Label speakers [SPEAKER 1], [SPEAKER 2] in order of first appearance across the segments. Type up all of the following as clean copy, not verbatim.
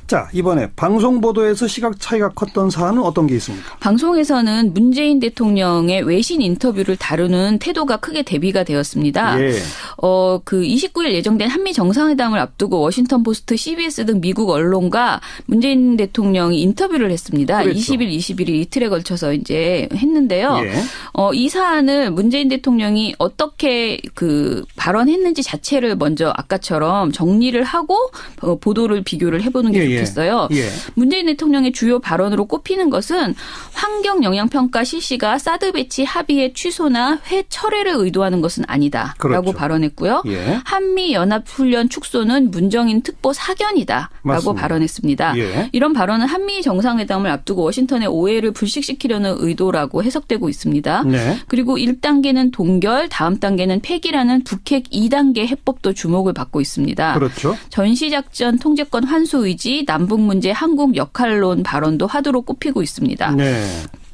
[SPEAKER 1] 자, 이번에 방송 보도에서 시각 차이가 컸던 사안은 어떤 게 있습니까?
[SPEAKER 2] 방송에서는 문재인 대통령의 외신 인터뷰를 다루는 태도가 크게 대비가 되었습니다.
[SPEAKER 1] 예.
[SPEAKER 2] 그 29일 예정된 한미 정상회담을 앞두고 워싱턴 포스트, CBS 등 미국 언론과 문재인 대통령이 인터뷰를 했습니다.
[SPEAKER 1] 그렇죠.
[SPEAKER 2] 20일, 21일 이틀에 걸쳐서 이제 했는데요.
[SPEAKER 1] 예.
[SPEAKER 2] 이 사안을 문재인 대통령이 어떻게 그 발언했는지 자체를 먼저 아까처럼 정리를 하고 보도를 비교를 해보는 게 좋겠어요.
[SPEAKER 1] 예.
[SPEAKER 2] 문재인 대통령의 주요 발언으로 꼽히는 것은 환경영향평가 실시가 사드 배치 합의의 취소나 회철회를 의도하는 것은 아니다라고
[SPEAKER 1] 그렇죠.
[SPEAKER 2] 발언했고요.
[SPEAKER 1] 예.
[SPEAKER 2] 한미연합훈련 축소는 문정인 특보 사견이다라고
[SPEAKER 1] 맞습니다.
[SPEAKER 2] 발언했습니다.
[SPEAKER 1] 예.
[SPEAKER 2] 이런 발언은 한미 정상회담을 앞두고 워싱턴의 오해를 불식시키려는 의도라고 해석되고 있습니다.
[SPEAKER 1] 네.
[SPEAKER 2] 그리고 1단계는 동결, 다음 단계는 폐기라는 북핵 2단계 해법도 주목을 받고 있습니다.
[SPEAKER 1] 그렇죠.
[SPEAKER 2] 전시작전 통제권 환수 의지, 남북 문제 한국 역할론 발언도 화두로 꼽히고 있습니다.
[SPEAKER 1] 네.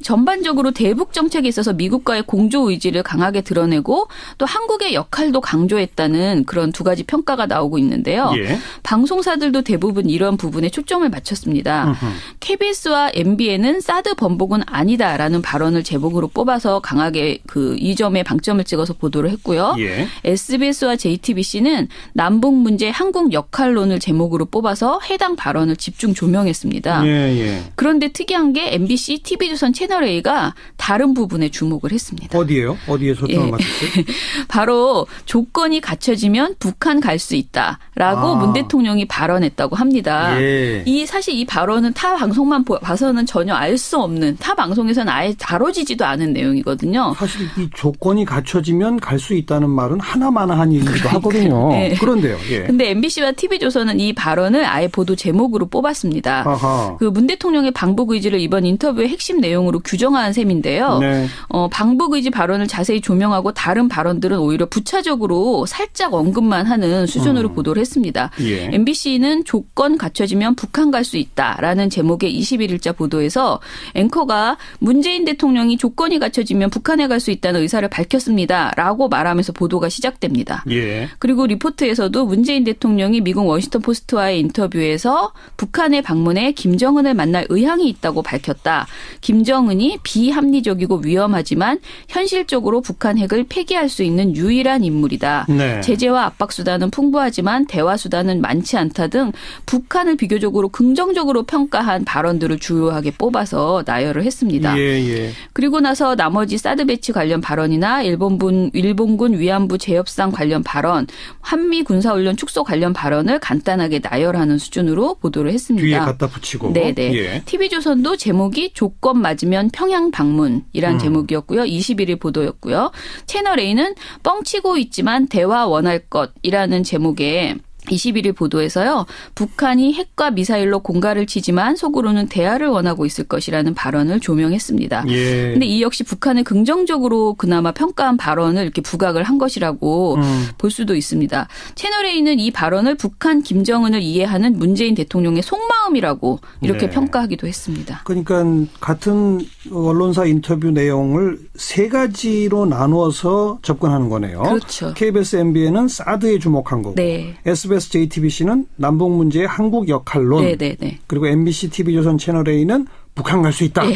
[SPEAKER 2] 전반적으로 대북 정책에 있어서 미국과의 공조 의지를 강하게 드러내고 또 한국의 역할도 강조했다는 그런 두 가지 평가가 나오고 있는데요.
[SPEAKER 1] 예.
[SPEAKER 2] 방송사들도 대부분 이런 부분에 초점을 맞췄습니다. KBS와 MBN은 사드 번복은 아니다라는 발언을 제목으로 뽑아서 강하게 이 점에 방점을 찍어서 보도를 했고요.
[SPEAKER 1] 예.
[SPEAKER 2] SBS와 JTBC는 남북 문제 한국 역할론을 제목으로 뽑아서 해당 발언을 집중 조명했습니다.
[SPEAKER 1] 예.
[SPEAKER 2] 그런데 특이한 게 MBC, TV조선 채널A가 다른 부분에 주목을 했습니다.
[SPEAKER 1] 어디예요? 어디에 초점을 맞췄어요?
[SPEAKER 2] 바로 조건이 갖춰지면 북한 갈 수 있다라고 문 대통령이 발언했다고 합니다.
[SPEAKER 1] 예.
[SPEAKER 2] 사실 이 발언은 타 방송만 봐서는 전혀 알 수 없는, 타 방송에서는 아예 다뤄지지도 않은 내용이거든요.
[SPEAKER 1] 사실 이 조건이 갖춰지면 갈 수 있다는 말은 하나마나한 얘기기도 하거든요.
[SPEAKER 2] 네.
[SPEAKER 1] 그런데요. 예.
[SPEAKER 2] 근데 MBC와 TV조선은 이 발언을 아예 보도 제목으로 뽑았습니다.
[SPEAKER 1] 아하.
[SPEAKER 2] 그 문 대통령의 방북 의지를 이번 인터뷰의 핵심 내용으로 규정한 셈인데요.
[SPEAKER 1] 네.
[SPEAKER 2] 방북 의지 발언을 자세히 조명하고 다른 발언들은 오히려 부차적으로 살짝 언급만 하는 수준으로 보도를 했습니다.
[SPEAKER 1] 예.
[SPEAKER 2] MBC는 조건 갖춰지면 북한 갈 수 있다라는 제목의 21일자 보도에서 앵커가 문재인 대통령이 조건이 갖춰지면 북한에 갈 수 있다는 의사를 밝혔습니다라고 말하면서 보도가 시작됩니다.
[SPEAKER 1] 예.
[SPEAKER 2] 그리고 리포트에서도 문재인 대통령이 미국 워싱턴 포스트와의 인터뷰에서 북한에 방문해 김정은을 만날 의향이 있다고 밝혔다. 김정은이 비합리적이고 위험하지만 현실적으로 북한 핵을 폐기할 수 있는 유일한 인물이다.
[SPEAKER 1] 네.
[SPEAKER 2] 제재와 압박 수단은 풍부하지만 대화 수단은 많지 않다 등 북한을 비교적으로 긍정적으로 평가한 발언들을 주요하게 뽑아서 나열을 했습니다.
[SPEAKER 1] 예.
[SPEAKER 2] 그리고 나서 나머지 사드 배치 관련 발언이나 일본군 위안부 재협상 관련 발언, 한미 군사훈련 축소 관련 발언을 간단하게 나열하는 수준으로 보도를 했습니다.
[SPEAKER 1] 뒤에 갖다 붙이고.
[SPEAKER 2] 네네.
[SPEAKER 1] 예.
[SPEAKER 2] TV조선도 제목이 조건 맞으면 평양 방문이란 제목이었고요. 21일 보도였고요. 채널A는 뻥치고 있지만 대화 원할 것이라는 제목의 21일 보도에서요. 북한이 핵과 미사일로 공갈을 치지만 속으로는 대화를 원하고 있을 것이라는 발언을 조명했습니다.
[SPEAKER 1] 예.
[SPEAKER 2] 근데 이 역시 북한을 긍정적으로 그나마 평가한 발언을 이렇게 부각을 한 것이라고 볼 수도 있습니다. 채널A는 이 발언을 북한 김정은을 이해하는 문재인 대통령의 속마음이라고 이렇게
[SPEAKER 1] 네.
[SPEAKER 2] 평가하기도 했습니다.
[SPEAKER 1] 그러니까 같은 언론사 인터뷰 내용을 세 가지로 나누어서 접근하는 거네요.
[SPEAKER 2] 그렇죠.
[SPEAKER 1] KBS, MBN은 사드에 주목한 거고.
[SPEAKER 2] 네.
[SPEAKER 1] SBS, JTBC는 남북 문제의 한국 역할론.
[SPEAKER 2] 네네네.
[SPEAKER 1] 그리고 MBC, TV조선 채널A는 북한 갈 수 있다.
[SPEAKER 2] 네.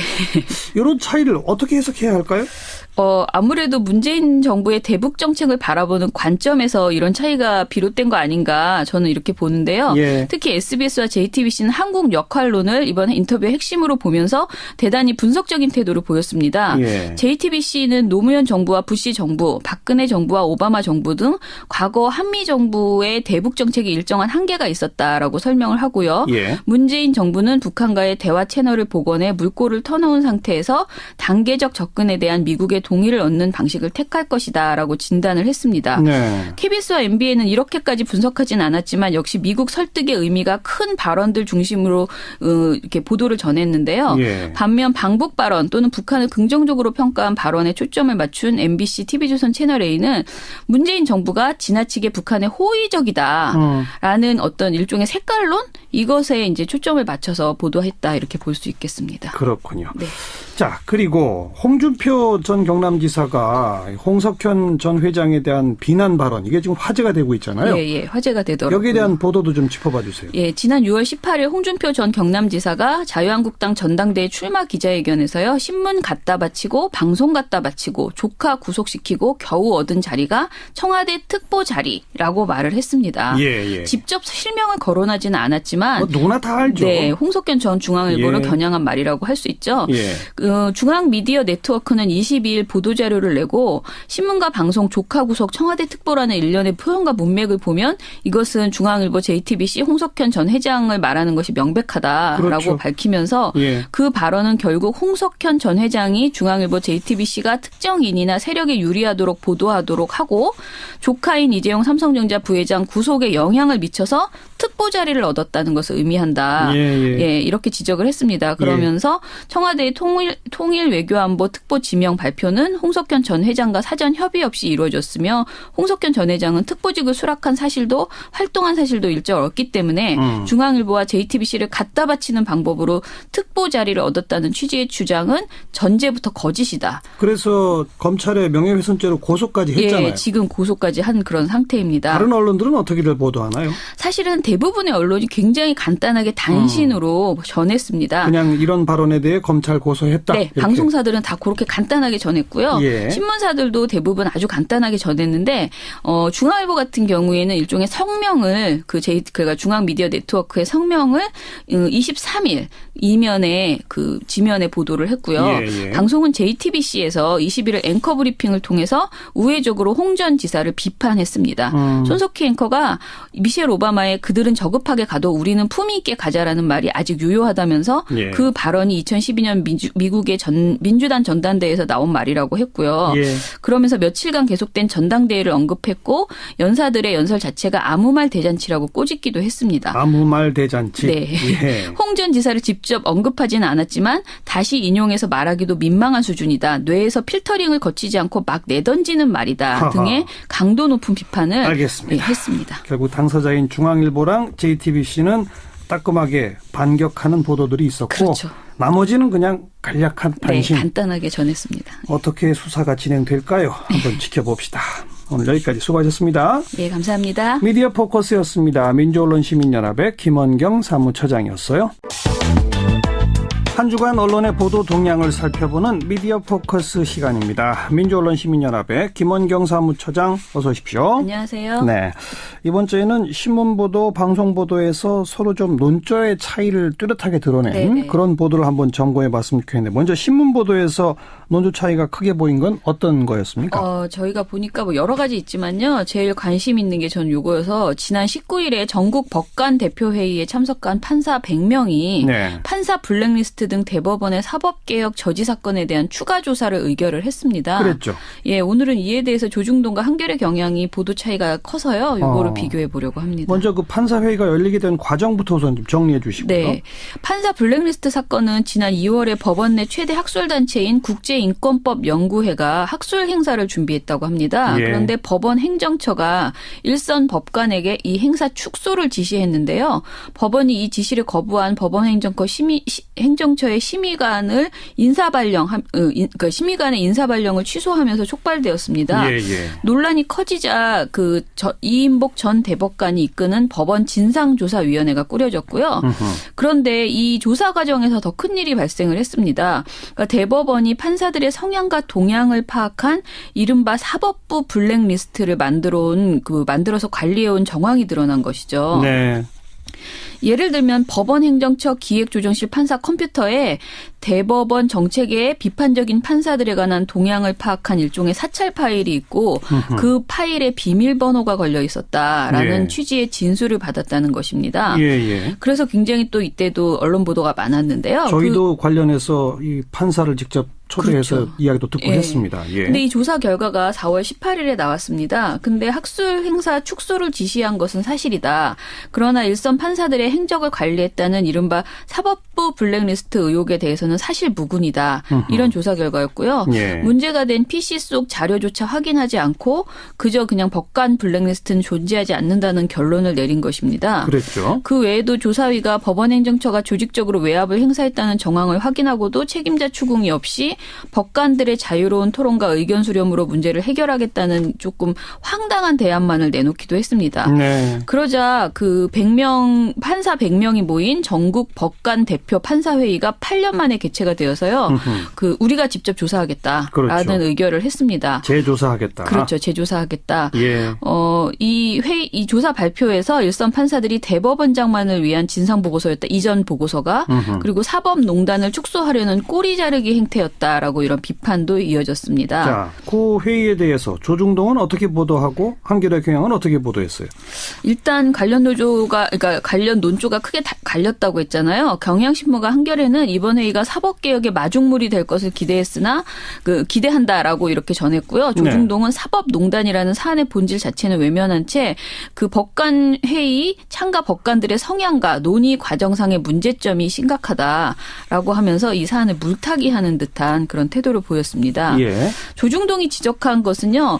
[SPEAKER 1] 이런 차이를 어떻게 해석해야 할까요?
[SPEAKER 2] 아무래도 문재인 정부의 대북 정책을 바라보는 관점에서 이런 차이가 비롯된 거 아닌가 저는 이렇게 보는데요.
[SPEAKER 1] 예.
[SPEAKER 2] 특히 SBS와 JTBC는 한국 역할론을 이번 인터뷰의 핵심으로 보면서 대단히 분석적인 태도를 보였습니다.
[SPEAKER 1] 예.
[SPEAKER 2] JTBC는 노무현 정부와 부시 정부, 박근혜 정부와 오바마 정부 등 과거 한미 정부의 대북 정책에 일정한 한계가 있었다라고 설명을 하고요.
[SPEAKER 1] 예.
[SPEAKER 2] 문재인 정부는 북한과의 대화 채널을 복원해 물꼬를 터놓은 상태에서 단계적 접근에 대한 미국의 동의를 얻는 방식을 택할 것이다라고 진단을 했습니다.
[SPEAKER 1] 네.
[SPEAKER 2] KBS와 MBN은 이렇게까지 분석하진 않았지만 역시 미국 설득의 의미가 큰 발언들 중심으로 이렇게 보도를 전했는데요.
[SPEAKER 1] 예.
[SPEAKER 2] 반면 방북 발언 또는 북한을 긍정적으로 평가한 발언에 초점을 맞춘 MBC, TV조선 채널A는 문재인 정부가 지나치게 북한에 호의적이다라는 어떤 일종의 색깔론 이것에 이제 초점을 맞춰서 보도했다 이렇게 볼 수 있겠습니다.
[SPEAKER 1] 그렇군요.
[SPEAKER 2] 네.
[SPEAKER 1] 자, 그리고 홍준표 전 경남지사가 홍석현 전 회장에 대한 비난 발언, 이게 지금 화제가 되고 있잖아요.
[SPEAKER 2] 예, 화제가 되더라고요.
[SPEAKER 1] 여기에 대한 보도도 좀 짚어봐 주세요.
[SPEAKER 2] 예, 지난 6월 18일 홍준표 전 경남지사가 자유한국당 전당대회 출마 기자회견에서요. 신문 갖다 바치고 방송 갖다 바치고 조카 구속시키고 겨우 얻은 자리가 청와대 특보 자리라고 말을 했습니다.
[SPEAKER 1] 예.
[SPEAKER 2] 직접 실명을 거론하지는 않았지만
[SPEAKER 1] 누구나 다 알죠.
[SPEAKER 2] 네, 홍석현 전 중앙일보를
[SPEAKER 1] 예.
[SPEAKER 2] 겨냥한 말이라고 할 수 있죠.
[SPEAKER 1] 예.
[SPEAKER 2] 중앙미디어 네트워크는 22일 보도자료를 내고 신문과 방송 조카 구속 청와대 특보라는 일련의 표현과 문맥을 보면 이것은 중앙일보 JTBC 홍석현 전 회장을 말하는 것이 명백하다라고
[SPEAKER 1] 그렇죠.
[SPEAKER 2] 밝히면서
[SPEAKER 1] 예.
[SPEAKER 2] 그 발언은 결국 홍석현 전 회장이 중앙일보 JTBC가 특정인이나 세력에 유리하도록 보도하도록 하고 조카인 이재용 삼성전자 부회장 구속에 영향을 미쳐서 특보 자리를 얻었다는 것을 의미한다.
[SPEAKER 1] 예.
[SPEAKER 2] 이렇게 지적을 했습니다. 그러면서 청와대의 통일 외교안보 특보 지명 발표는 홍석현 전 회장과 사전 협의 없이 이루어졌으며 홍석현 전 회장은 특보직을 수락한 사실도 활동한 사실도 일절 없기 때문에 중앙일보와 JTBC를 갖다 바치는 방법으로 특보 자리를 얻었다는 취지의 주장은 전제부터 거짓이다.
[SPEAKER 1] 그래서 검찰에 명예훼손죄로 고소까지 했잖아요.
[SPEAKER 2] 예, 지금 고소까지 한 그런 상태입니다.
[SPEAKER 1] 다른 언론들은 어떻게들 보도하나요?
[SPEAKER 2] 사실은 대부분의 언론이 굉장히 간단하게 단신으로 전했습니다.
[SPEAKER 1] 그냥 이런 발언에 대해 검찰 고소했다.
[SPEAKER 2] 네,
[SPEAKER 1] 이렇게.
[SPEAKER 2] 방송사들은 다 그렇게 간단하게 전했고요.
[SPEAKER 1] 예.
[SPEAKER 2] 신문사들도 대부분 아주 간단하게 전했는데 중앙일보 같은 경우에는 일종의 성명을 그러니까 중앙미디어 네트워크의 성명을 23일 이면에 그 지면에 보도를 했고요.
[SPEAKER 1] 예.
[SPEAKER 2] 방송은 JTBC에서 21일 앵커 브리핑을 통해서 우회적으로 홍 전 지사를 비판했습니다. 손석희 앵커가 미셸 오바마의 그들은 저급하게 가도 우리는 품위 있게 가자라는 말이 아직 유효하다면서
[SPEAKER 1] 예.
[SPEAKER 2] 그 발언이 2012년 미국의 민주당 전당대회에서 나온 말이라고 했고요.
[SPEAKER 1] 예.
[SPEAKER 2] 그러면서 며칠간 계속된 전당대회를 언급했고 연사들의 연설 자체가 아무 말 대잔치라고 꼬집기도 했습니다.
[SPEAKER 1] 아무 말 대잔치.
[SPEAKER 2] 네.
[SPEAKER 1] 예.
[SPEAKER 2] 홍 전 지사를 직접 언급하지는 않았지만 다시 인용해서 말하기도 민망한 수준이다. 뇌에서 필터링을 거치지 않고 막 내던지는 말이다
[SPEAKER 1] 하하.
[SPEAKER 2] 등의 강도 높은 비판을
[SPEAKER 1] 알겠습니다.
[SPEAKER 2] 했습니다.
[SPEAKER 1] 결국 당사자인 중앙일보랑 JTBC는 따끔하게 반격하는 보도들이 있었고
[SPEAKER 2] 그렇죠.
[SPEAKER 1] 나머지는 그냥 간략한 단신.
[SPEAKER 2] 네, 간단하게 전했습니다.
[SPEAKER 1] 어떻게 수사가 진행될까요? 한번 지켜봅시다. 오늘 여기까지 수고하셨습니다.
[SPEAKER 2] 네, 감사합니다.
[SPEAKER 1] 미디어 포커스였습니다. 민주언론시민연합의 김원경 사무처장이었어요. 한 주간 언론의 보도 동향을 살펴보는 미디어 포커스 시간입니다. 민주언론시민연합의 김원경 사무처장 어서 오십시오.
[SPEAKER 2] 안녕하세요.
[SPEAKER 1] 네, 이번 주에는 신문보도, 방송보도에서 서로 좀 논조의 차이를 뚜렷하게 드러낸
[SPEAKER 2] 네네.
[SPEAKER 1] 그런 보도를 한번 점검해봤으면 좋겠는데 먼저 신문보도에서 논조 차이가 크게 보인 건 어떤 거였습니까?
[SPEAKER 2] 저희가 보니까 뭐 여러 가지 있지만요. 제일 관심 있는 게 전 요거여서 지난 19일에 전국 법관 대표회의에 참석한 판사 100명이
[SPEAKER 1] 네.
[SPEAKER 2] 판사 블랙리스트 등 대법원의 사법개혁 저지 사건에 대한 추가 조사를 의결을 했습니다.
[SPEAKER 1] 그랬죠.
[SPEAKER 2] 예, 오늘은 이에 대해서 조중동과 한겨레 경향이 보도 차이가 커서요. 요거를 비교해 보려고 합니다.
[SPEAKER 1] 먼저 그 판사회의가 열리게 된 과정부터 우선 좀 정리해 주시고요.
[SPEAKER 2] 네. 판사 블랙리스트 사건은 지난 2월에 법원 내 최대 학술단체인 국제인권법 연구회가 학술 행사를 준비했다고 합니다.
[SPEAKER 1] 예.
[SPEAKER 2] 그런데 법원 행정처가 일선 법관에게 이 행사 축소를 지시했는데요. 법원이 이 지시를 거부한 법원 행정처의 심의관을 심의관의 인사발령을 취소하면서 촉발되었습니다.
[SPEAKER 1] 예.
[SPEAKER 2] 논란이 커지자 이인복 전 대법관이 이끄는 법원 진상조사위원회가 꾸려졌고요. 그런데 이 조사 과정에서 더 큰 일이 발생을 했습니다. 그러니까 대법원이 판사들의 성향과 동향을 파악한 이른바 사법부 블랙리스트를 만들어서 관리해온 정황이 드러난 것이죠.
[SPEAKER 1] 네.
[SPEAKER 2] 예를 들면 법원 행정처 기획조정실 판사 컴퓨터에 대법원 정책에 비판적인 판사들에 관한 동향을 파악한 일종의 사찰 파일이 있고 그 파일에 비밀번호가 걸려 있었다라는
[SPEAKER 1] 예.
[SPEAKER 2] 취지의 진술을 받았다는 것입니다.
[SPEAKER 1] 예.
[SPEAKER 2] 그래서 굉장히 또 이때도 언론 보도가 많았는데요.
[SPEAKER 1] 저희도 관련해서 이 판사를 직접 초대해서
[SPEAKER 2] 그렇죠.
[SPEAKER 1] 이야기도 듣고
[SPEAKER 2] 예.
[SPEAKER 1] 했습니다. 예.
[SPEAKER 2] 근데 이 조사 결과가 4월 18일에 나왔습니다. 근데 학술 행사 축소를 지시한 것은 사실이다. 그러나 일선 판사들의 행적을 관리했다는 이른바 사법부 모두 블랙리스트 의혹에 대해서는 사실 무근이다. 이런 조사 결과였고요.
[SPEAKER 1] 예.
[SPEAKER 2] 문제가 된 PC 속 자료조차 확인하지 않고 그저 그냥 법관 블랙리스트는 존재하지 않는다는 결론을 내린 것입니다.
[SPEAKER 1] 그랬죠.
[SPEAKER 2] 그 외에도 조사위가 법원행정처가 조직적으로 외압을 행사했다는 정황을 확인하고도 책임자 추궁이 없이 법관들의 자유로운 토론과 의견 수렴으로 문제를 해결하겠다는 조금 황당한 대안만을 내놓기도 했습니다.
[SPEAKER 1] 네.
[SPEAKER 2] 그러자 그 100명 판사 100명이 모인 전국 법관 대표 판사회의가 8년 만에 개최가 되어서요. 그 우리가 직접 조사하겠다라는
[SPEAKER 1] 그렇죠.
[SPEAKER 2] 의결을 했습니다.
[SPEAKER 1] 재조사하겠다.
[SPEAKER 2] 그렇죠. 재조사하겠다.
[SPEAKER 1] 예.
[SPEAKER 2] 이 조사 발표에서 일선 판사들이 대법원장만을 위한 진상 보고서였다. 이전 보고서가 그리고 사법농단을 축소하려는 꼬리 자르기 행태였다라고 이런 비판도 이어졌습니다.
[SPEAKER 1] 자, 그 회의에 대해서 조중동은 어떻게 보도하고 한겨레 경향은 어떻게 보도했어요?
[SPEAKER 2] 일단 관련 논조가 크게 갈렸다고 했잖아요. 경향신문과 한겨레는 이번 회의가 사법개혁의 마중물이 될 것을 기대했으나 기대한다라고 이렇게 전했고요. 조중동은 사법농단이라는 사안의 본질 자체는 외면한 채 그 법관 회의 참가 법관들의 성향과 논의 과정상의 문제점이 심각하다라고 하면서 이 사안을 물타기하는 듯한 그런 태도를 보였습니다.
[SPEAKER 1] 예.
[SPEAKER 2] 조중동이 지적한 것은요.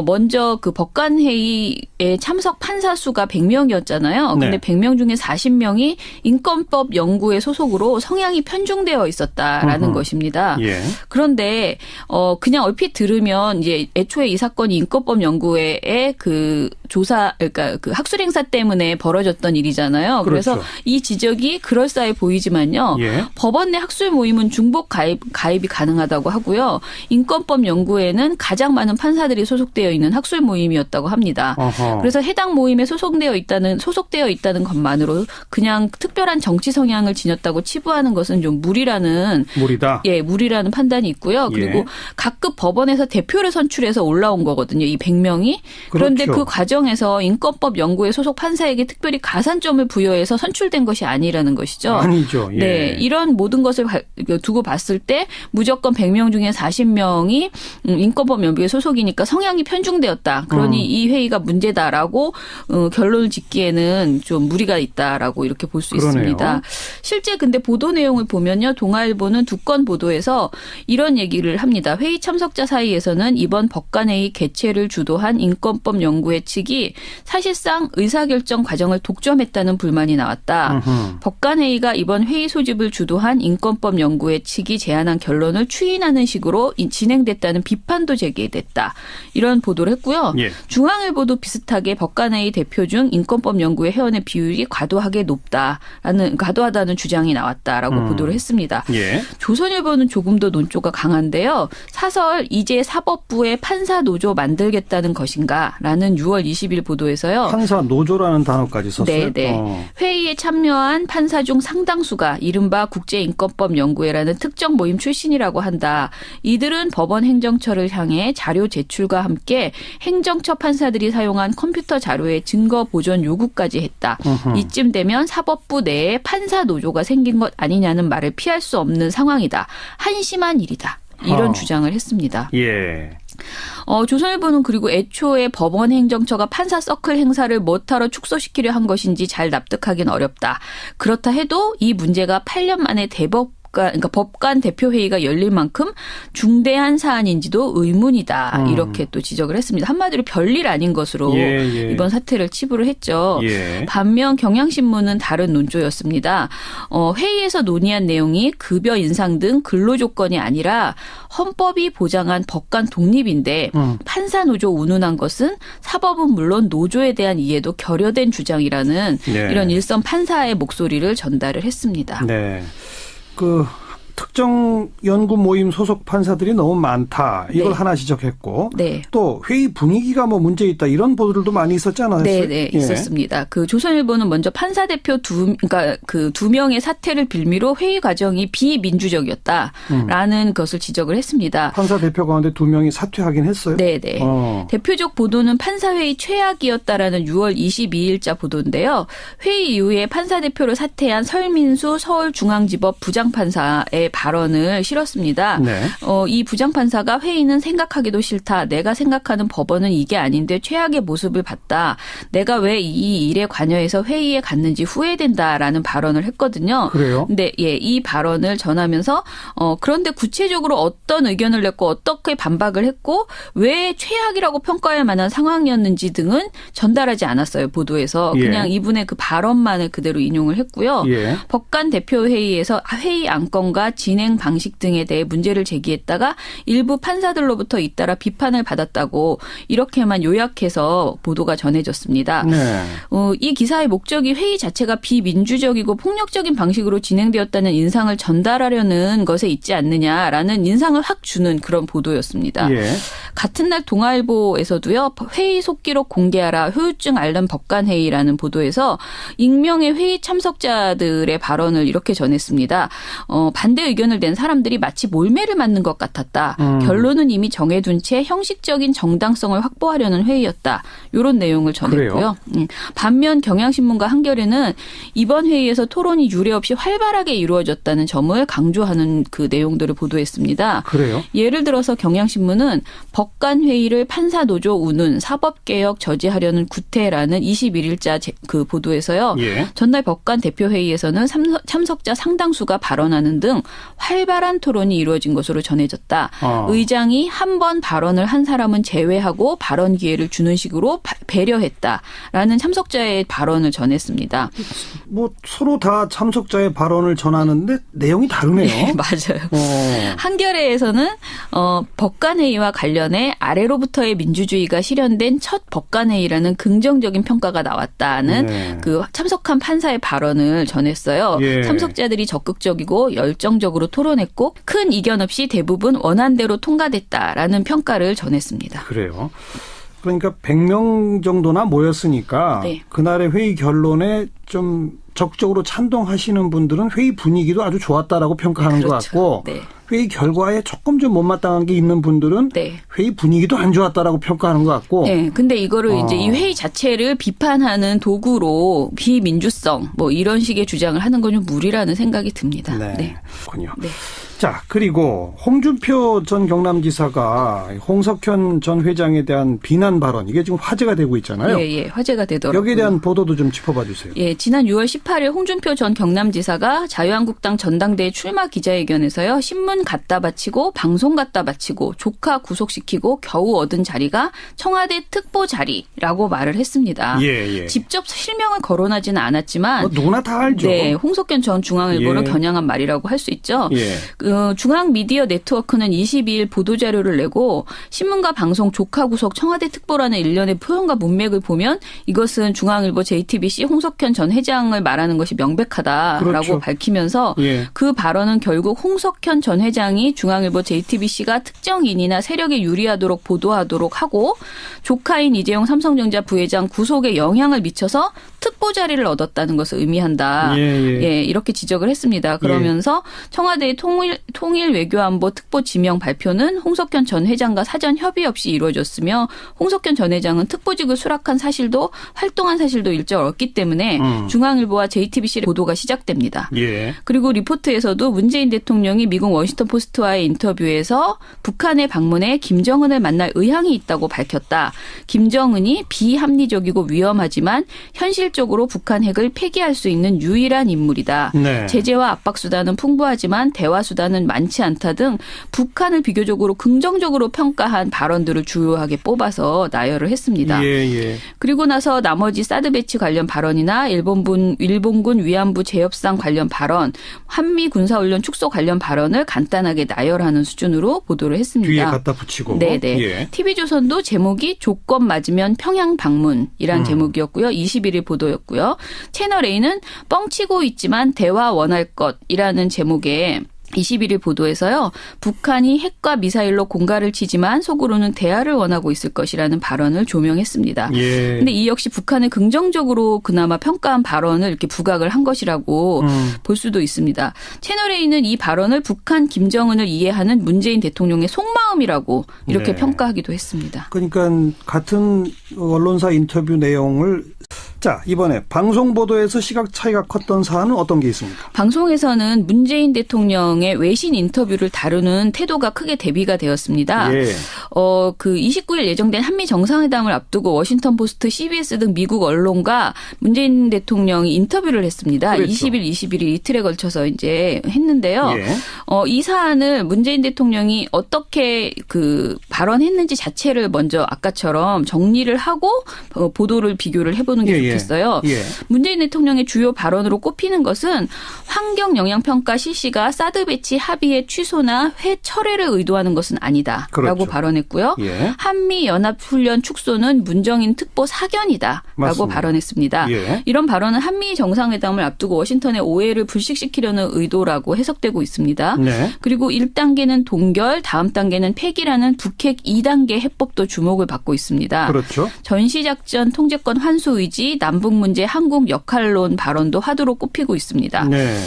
[SPEAKER 2] 먼저 그 법관 회의에 참석 판사 수가 100명이었잖아요. 근데
[SPEAKER 1] 네.
[SPEAKER 2] 100명 중에 40명이 인권법 연구회 소속으로 성향이 편중되어 있었다라는 것입니다.
[SPEAKER 1] 예.
[SPEAKER 2] 그런데 그냥 얼핏 들으면 이제 애초에 이 사건이 인권법 연구회의 그 조사 그러니까 그 학술 행사 때문에 벌어졌던 일이잖아요. 그래서
[SPEAKER 1] 그렇죠.
[SPEAKER 2] 이 지적이 그럴싸해 보이지만요.
[SPEAKER 1] 예.
[SPEAKER 2] 법원 내 학술 모임은 중복 가입이 가능하다고 하고요. 인권법 연구회는 가장 많은 판사들이 소속되어 있는 학술 모임이었다고 합니다.
[SPEAKER 1] 어허.
[SPEAKER 2] 그래서 해당 모임에 소속되어 있다는 것만으로 그냥 특별한 정치 성향을 지녔다고 치부하는 것은 좀 무리라는 판단이 있고요. 그리고
[SPEAKER 1] 예.
[SPEAKER 2] 각급 법원에서 대표를 선출해서 올라온 거거든요. 이 100명이. 그런데
[SPEAKER 1] 그렇죠.
[SPEAKER 2] 그 과정에서 인권법 연구회 소속 판사에게 특별히 가산점을 부여해서 선출된 것이 아니라는 것이죠.
[SPEAKER 1] 아니죠. 예.
[SPEAKER 2] 네, 이런 모든 것을 두고 봤을 때 무조건 100명 중에 40명이 인권법 연구회 소속이니까 성향이 편중되었다. 그러니 이 회의가 문제다라고 결론을 짓기에는 좀 무리가 있다라고 이렇게 볼 수 있습니다. 실제 근데 보도 내용을 보면요. 동아일보는 두 건 보도에서 이런 얘기를 합니다. 회의 참석자 사이에서는 이번 법관회의 개최를 주도한 인권법 연구회 측이 사실상 의사결정 과정을 독점했다는 불만이 나왔다. 법관회의가 이번 회의 소집을 주도한 인권법 연구회 측이 제안한 결론을 추인하는 식으로 진행됐다는 비판도 제기됐다. 이런 보도를 했고요.
[SPEAKER 1] 예.
[SPEAKER 2] 중앙일보도 비슷하게 법관회의 대표 중 인권법 연구회 회원의 비율이 과도하다는 주장이 나왔다라고 보도를 했습니다.
[SPEAKER 1] 예.
[SPEAKER 2] 조선일보는 조금 더 논조가 강한데요. 사설 이제 사법부에 판사 노조 만들겠다는 것인가라는 6월 20일 보도에서요.
[SPEAKER 1] 판사 노조라는 단어까지 썼어요.
[SPEAKER 2] 네. 회의에 참여한 판사 중 상당수가 이른바 국제인권법 연구회라는 특정 모임 출신이라고 한다. 이들은 법원 행정처를 향해 자료 제출과 함께 행정처 판사들이 사용한 컴퓨터 자료의 증거 보존 요구까지 했다. 이쯤 되면 사법부 내에 판사 노조가 생긴 것 아니냐는 말을 피할 수 없는 상황이다. 한심한 일이다. 이런 주장을 했습니다.
[SPEAKER 1] 예.
[SPEAKER 2] 조선일보는 그리고 애초에 법원 행정처가 판사 서클 행사를 뭐하러 축소시키려 한 것인지 잘 납득하기는 어렵다. 그렇다 해도 이 문제가 8년 만에 그러니까 법관 대표회의가 열릴 만큼 중대한 사안인지도 의문이다. 이렇게 또 지적을 했습니다. 한마디로 별일 아닌 것으로 이번 사태를 치부를 했죠.
[SPEAKER 1] 예.
[SPEAKER 2] 반면 경향신문은 다른 논조였습니다. 회의에서 논의한 내용이 급여 인상 등 근로조건이 아니라 헌법이 보장한 법관 독립인데 판사 노조 운운한 것은 사법은 물론 노조에 대한 이해도 결여된 주장이라는 이런 일선 판사의 목소리를 전달을 했습니다.
[SPEAKER 1] 네. 특정 연구 모임 소속 판사들이 너무 많다. 이걸 하나 지적했고 또 회의 분위기가 문제 있다. 이런 보도들도 많이 있었지 않았어요?
[SPEAKER 2] 네, 있었습니다. 그 조선일보는 먼저 판사 대표 두 명의 사퇴를 빌미로 회의 과정이 비민주적이었다라는 것을 지적을 했습니다.
[SPEAKER 1] 판사 대표 가운데 2명이 사퇴하긴 했어요?
[SPEAKER 2] 네. 대표적 보도는 판사회의 최악이었다라는 6월 22일자 보도인데요. 회의 이후에 판사 대표로 사퇴한 설민수 서울중앙지법 부장판사의 부장판사의 발언을 실었습니다.
[SPEAKER 1] 네.
[SPEAKER 2] 이 부장판사가 회의는 생각하기도 싫다. 내가 생각하는 법원은 이게 아닌데 최악의 모습을 봤다. 내가 왜 이 일에 관여해서 회의에 갔는지 후회된다라는 발언을 했거든요.
[SPEAKER 1] 그래요?
[SPEAKER 2] 근데 이 발언을 전하면서 그런데 구체적으로 어떤 의견을 냈고 어떻게 반박을 했고 왜 최악이라고 평가할 만한 상황이었는지 등은 전달하지 않았어요. 보도에서.
[SPEAKER 1] 예.
[SPEAKER 2] 그냥 이분의 그 발언만을 그대로 인용을 했고요.
[SPEAKER 1] 예.
[SPEAKER 2] 법관 대표회의에서 회의 안건과 진행 방식 등에 대해 문제를 제기했다가 일부 판사들로부터 잇따라 비판을 받았다고 이렇게만 요약해서 보도가 전해졌습니다.
[SPEAKER 1] 네.
[SPEAKER 2] 이 기사의 목적이 회의 자체가 비민주적이고 폭력적인 방식으로 진행되었다는 인상을 전달하려는 것에 있지 않느냐라는 인상을 확 주는 그런 보도였습니다.
[SPEAKER 1] 예.
[SPEAKER 2] 같은 날 동아일보에서도요. 회의 속기록 공개하라 후유증 앓는 법관회의라는 보도에서 익명의 회의 참석자들의 발언을 이렇게 전했습니다. 반대 의견을 낸 사람들이 마치 몰매를 맞는 것 같았다. 결론은 이미 정해둔 채 형식적인 정당성을 확보하려는 회의였다. 이런 내용을 전했고요. 반면 경향신문과 한겨레는 이번 회의에서 토론이 유례 없이 활발하게 이루어졌다는 점을 강조하는 그 내용들을 보도했습니다.
[SPEAKER 1] 그래요?
[SPEAKER 2] 예를 들어서 경향신문은 법관회의를 판사노조 운운 사법개혁 저지하려는 구태라는 21일자 그 보도에서요.
[SPEAKER 1] 예.
[SPEAKER 2] 전날 법관 대표회의에서는 참석자 상당수가 발언하는 등 활발한 토론이 이루어진 것으로 전해졌다. 의장이 한 번 발언을 한 사람은 제외하고 발언 기회를 주는 식으로 배려했다라는 참석자의 발언을 전했습니다.
[SPEAKER 1] 뭐 서로 다 참석자의 발언을 전하는데 내용이 다르네요.
[SPEAKER 2] 네, 맞아요. 한겨레에서는 법관회의와 관련해 아래로부터의 민주주의가 실현된 첫 법관회의라는 긍정적인 평가가 나왔다는
[SPEAKER 1] 네.
[SPEAKER 2] 그 참석한 판사의 발언을 전했어요.
[SPEAKER 1] 예.
[SPEAKER 2] 참석자들이 적극적이고 열정적으로 토론했고 큰 이견 없이 대부분 원안대로 통과됐다라는 평가를 전했습니다.
[SPEAKER 1] 그래요. 그러니까 100명 정도나 모였으니까
[SPEAKER 2] 네.
[SPEAKER 1] 그날의 회의 결론에 좀 적극적으로 찬동하시는 분들은 회의 분위기도 아주 좋았다라고 평가하는 것
[SPEAKER 2] 그렇죠.
[SPEAKER 1] 같고
[SPEAKER 2] 네.
[SPEAKER 1] 회의 결과에 조금 좀 못마땅한 게 있는 분들은
[SPEAKER 2] 네.
[SPEAKER 1] 회의 분위기도 안 좋았다라고 평가하는 것 같고.
[SPEAKER 2] 네, 근데 이거를 이제 이 회의 자체를 비판하는 도구로 비민주성 뭐 이런 식의 주장을 하는 건 좀 무리라는 생각이 듭니다.
[SPEAKER 1] 네.
[SPEAKER 2] 네.
[SPEAKER 1] 그렇군요.
[SPEAKER 2] 네.
[SPEAKER 1] 자, 그리고 홍준표 전 경남지사가 홍석현 전 회장에 대한 비난 발언 이게 지금 화제가 되고 있잖아요.
[SPEAKER 2] 예, 예, 화제가 되더라고요.
[SPEAKER 1] 여기에 대한 보도도 좀 짚어봐 주세요.
[SPEAKER 2] 예, 지난 6월 18일 홍준표 전 경남지사가 자유한국당 전당대회 출마 기자회견에서요. 신문 갖다 바치고 방송 갖다 바치고 조카 구속시키고 겨우 얻은 자리가 청와대 특보 자리라고 말을 했습니다.
[SPEAKER 1] 예, 예.
[SPEAKER 2] 직접 실명을 거론하지는 않았지만
[SPEAKER 1] 누구나 다 알죠.
[SPEAKER 2] 네, 홍석현 전 중앙일보를
[SPEAKER 1] 예.
[SPEAKER 2] 겨냥한 말이라고 할 수 있죠.
[SPEAKER 1] 예.
[SPEAKER 2] 중앙미디어 네트워크는 22일 보도자료를 내고 신문과 방송 조카 구속 청와대 특보라는 일련의 표현과 문맥을 보면 이것은 중앙일보 JTBC 홍석현 전 회장을 말하는 것이 명백하다라고
[SPEAKER 1] 그렇죠.
[SPEAKER 2] 밝히면서
[SPEAKER 1] 예.
[SPEAKER 2] 그 발언은 결국 홍석현 전 회장이 중앙일보 JTBC가 특정인이나 세력에 유리하도록 보도하도록 하고 조카인 이재용 삼성전자 부회장 구속에 영향을 미쳐서 특보 자리를 얻었다는 것을 의미한다. 예, 이렇게 지적을 했습니다. 그러면서 청와대의 통일 외교안보 특보 지명 발표는 홍석현 전 회장과 사전 협의 없이 이루어졌으며 홍석현 전 회장은 특보직을 수락한 사실도 활동한 사실도 일절 없기 때문에 중앙일보와 JTBC 보도가 시작됩니다.
[SPEAKER 1] 예.
[SPEAKER 2] 그리고 리포트에서도 문재인 대통령이 미국 워싱턴 포스트와의 인터뷰에서 북한에 방문해 김정은을 만날 의향이 있다고 밝혔다. 김정은이 비합리적이고 위험하지만 현실적으로 북한 핵을 폐기할 수 있는 유일한 인물이다.
[SPEAKER 1] 네.
[SPEAKER 2] 제재와 압박 수단은 풍부하지만 대화 수단은 많지 않다 등 북한을 비교적으로 긍정적으로 평가한 발언들을 주요하게 뽑아서 나열을 했습니다.
[SPEAKER 1] 예.
[SPEAKER 2] 그리고 나서 나머지 사드 배치 관련 발언이나 일본군 위안부 재협상 관련 발언, 한미 군사훈련 축소 관련 발언을 간단하게 나열하는 수준으로 보도를 했습니다.
[SPEAKER 1] 뒤에 갖다 붙이고.
[SPEAKER 2] 네네.
[SPEAKER 1] 예.
[SPEAKER 2] TV조선도 제목이 조건 맞으면 평양 방문이란 제목이었고요. 21일 보도였고요. 채널A는 뻥치고 있지만 대화 원할 것이라는 제목에 21일 보도에서요. 북한이 핵과 미사일로 공갈을 치지만 속으로는 대화를 원하고 있을 것이라는 발언을 조명했습니다. 그런데 이 역시 북한을 긍정적으로 그나마 평가한 발언을 이렇게 부각을 한 것이라고 볼 수도 있습니다. 채널A는 이 발언을 북한 김정은을 이해하는 문재인 대통령의 속마음이라고 이렇게 평가하기도 했습니다.
[SPEAKER 1] 그러니까 같은 언론사 인터뷰 내용을 자, 이번에 방송 보도에서 시각 차이가 컸던 사안은 어떤 게 있습니까?
[SPEAKER 2] 방송에서는 문재인 대통령의 외신 인터뷰를 다루는 태도가 크게 대비가 되었습니다.
[SPEAKER 1] 예.
[SPEAKER 2] 그 29일 예정된 한미 정상회담을 앞두고 워싱턴 포스트, CBS 등 미국 언론과 문재인 대통령이 인터뷰를 했습니다.
[SPEAKER 1] 그렇죠.
[SPEAKER 2] 20일, 21일 이틀에 걸쳐서 이제 했는데요.
[SPEAKER 1] 예.
[SPEAKER 2] 이 사안을 문재인 대통령이 어떻게 그 발언했는지 자체를 먼저 아까처럼 정리를 하고 보도를 비교를 해보는 게 좋겠어요.
[SPEAKER 1] 예.
[SPEAKER 2] 문재인 대통령의 주요 발언으로 꼽히는 것은 환경 영향 평가 실시가 사드 배치 합의의 취소나 회철회를 의도하는 것은 아니다라고
[SPEAKER 1] 그렇죠.
[SPEAKER 2] 발언했고요.
[SPEAKER 1] 예.
[SPEAKER 2] 한미 연합 훈련 축소는 문정인 특보 사견이다라고
[SPEAKER 1] 맞습니다.
[SPEAKER 2] 발언했습니다.
[SPEAKER 1] 예.
[SPEAKER 2] 이런 발언은 한미 정상회담을 앞두고 워싱턴의 오해를 불식시키려는 의도라고 해석되고 있습니다.
[SPEAKER 1] 네.
[SPEAKER 2] 그리고 1단계는 동결, 다음 단계는 폐기라는 북핵 2단계 해법도 주목을 받고 있습니다.
[SPEAKER 1] 그렇죠.
[SPEAKER 2] 전시작전 통제권 환수 의지, 남북 문제 한국 역할론 발언도 화두로 꼽히고 있습니다.
[SPEAKER 1] 네.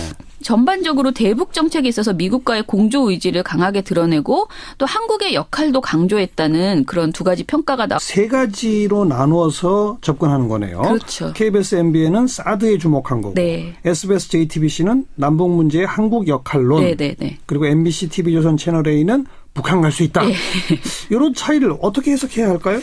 [SPEAKER 2] 전반적으로 대북 정책에 있어서 미국과의 공조 의지를 강하게 드러내고 또 한국의 역할도 강조했다는 그런 두 가지 평가가
[SPEAKER 1] 세 가지로 나누어서 접근하는 거네요.
[SPEAKER 2] 그렇죠.
[SPEAKER 1] KBS, MBN은 사드에 주목한 거고,
[SPEAKER 2] 네.
[SPEAKER 1] SBS, JTBC는 남북 문제의 한국 역할론,
[SPEAKER 2] 네네네.
[SPEAKER 1] 그리고 MBC, TV조선 채널A는 북한 갈 수 있다.
[SPEAKER 2] 네.
[SPEAKER 1] 이런 차이를 어떻게 해석해야 할까요?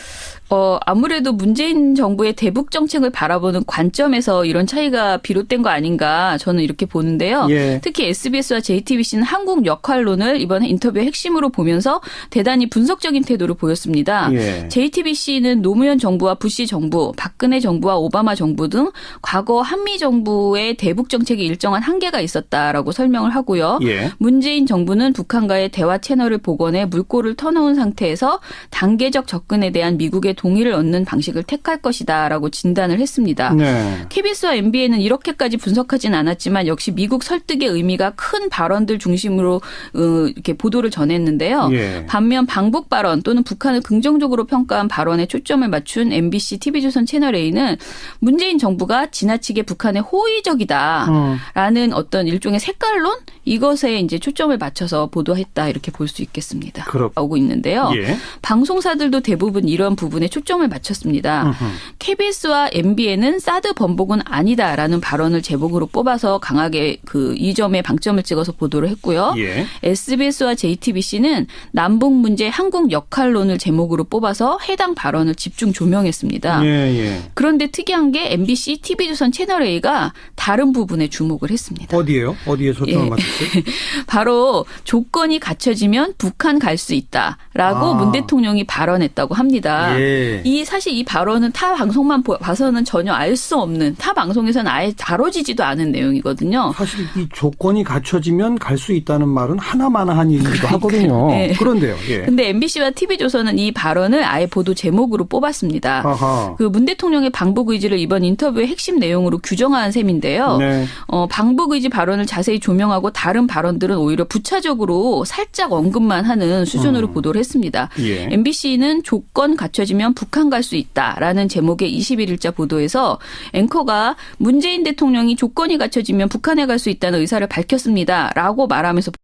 [SPEAKER 2] 아무래도 문재인 정부의 대북 정책을 바라보는 관점에서 이런 차이가 비롯된 거 아닌가 저는 이렇게 보는데요.
[SPEAKER 1] 예.
[SPEAKER 2] 특히 SBS와 JTBC는 한국 역할론을 이번 인터뷰의 핵심으로 보면서 대단히 분석적인 태도를 보였습니다.
[SPEAKER 1] 예.
[SPEAKER 2] JTBC는 노무현 정부와 부시 정부, 박근혜 정부와 오바마 정부 등 과거 한미 정부의 대북 정책에 일정한 한계가 있었다라고 설명을 하고요.
[SPEAKER 1] 예.
[SPEAKER 2] 문재인 정부는 북한과의 대화 채널을 복원해 물꼬를 터놓은 상태에서 단계적 접근에 대한 미국의 동의를 얻는 방식을 택할 것이다라고 진단을 했습니다.
[SPEAKER 1] 네.
[SPEAKER 2] KBS와 MBN은 이렇게까지 분석하진 않았지만 역시 미국 설득의 의미가 큰 발언들 중심으로 이렇게 보도를 전했는데요.
[SPEAKER 1] 예.
[SPEAKER 2] 반면 방북 발언 또는 북한을 긍정적으로 평가한 발언에 초점을 맞춘 MBC, TV조선 채널A는 문재인 정부가 지나치게 북한에 호의적이다라는 어떤 일종의 색깔론 이것에 이제 초점을 맞춰서 보도했다 이렇게 볼 수 있겠습니다. 오고 있는데요.
[SPEAKER 1] 예.
[SPEAKER 2] 방송사들도 대부분 이런 부분에 초점을 맞췄습니다. KBS와 MBN은 사드 번복은 아니다라는 발언을 제목으로 뽑아서 강하게 이 점에 방점을 찍어서 보도를 했고요.
[SPEAKER 1] 예.
[SPEAKER 2] SBS와 JTBC는 남북 문제 한국 역할론을 제목으로 뽑아서 해당 발언을 집중 조명했습니다.
[SPEAKER 1] 예.
[SPEAKER 2] 그런데 특이한 게 MBC, TV조선 채널A가 다른 부분에 주목을 했습니다.
[SPEAKER 1] 어디예요? 어디에 초점을 맞췄어요?
[SPEAKER 2] 바로 조건이 갖춰지면 북한 갈 수 있다라고 문 대통령이 발언했다고 합니다.
[SPEAKER 1] 예.
[SPEAKER 2] 사실 이 발언은 타 방송만 봐서는 전혀 알 수 없는 타 방송에서는 아예 다뤄지지도 않은 내용이거든요.
[SPEAKER 1] 사실 이 조건이 갖춰지면 갈 수 있다는 말은 하나마나한 얘기기도 하거든요.
[SPEAKER 2] 네.
[SPEAKER 1] 그런데요. 예.
[SPEAKER 2] 근데 MBC와 TV조선은 이 발언을 아예 보도 제목으로 뽑았습니다.
[SPEAKER 1] 아하.
[SPEAKER 2] 문 대통령의 방북 의지를 이번 인터뷰의 핵심 내용으로 규정한 셈인데요.
[SPEAKER 1] 네.
[SPEAKER 2] 방북 의지 발언을 자세히 조명하고 다른 발언들은 오히려 부차적으로 살짝 언급만 하는 수준으로 보도를 했습니다.
[SPEAKER 1] 예.
[SPEAKER 2] MBC는 조건 갖춰지면 북한 갈 수 있다라는 제목의 21일자 보도에서 앵커가 문재인 대통령이 조건이 갖춰지면 북한에 갈 수 있다는 의사를 밝혔습니다라고 말하면서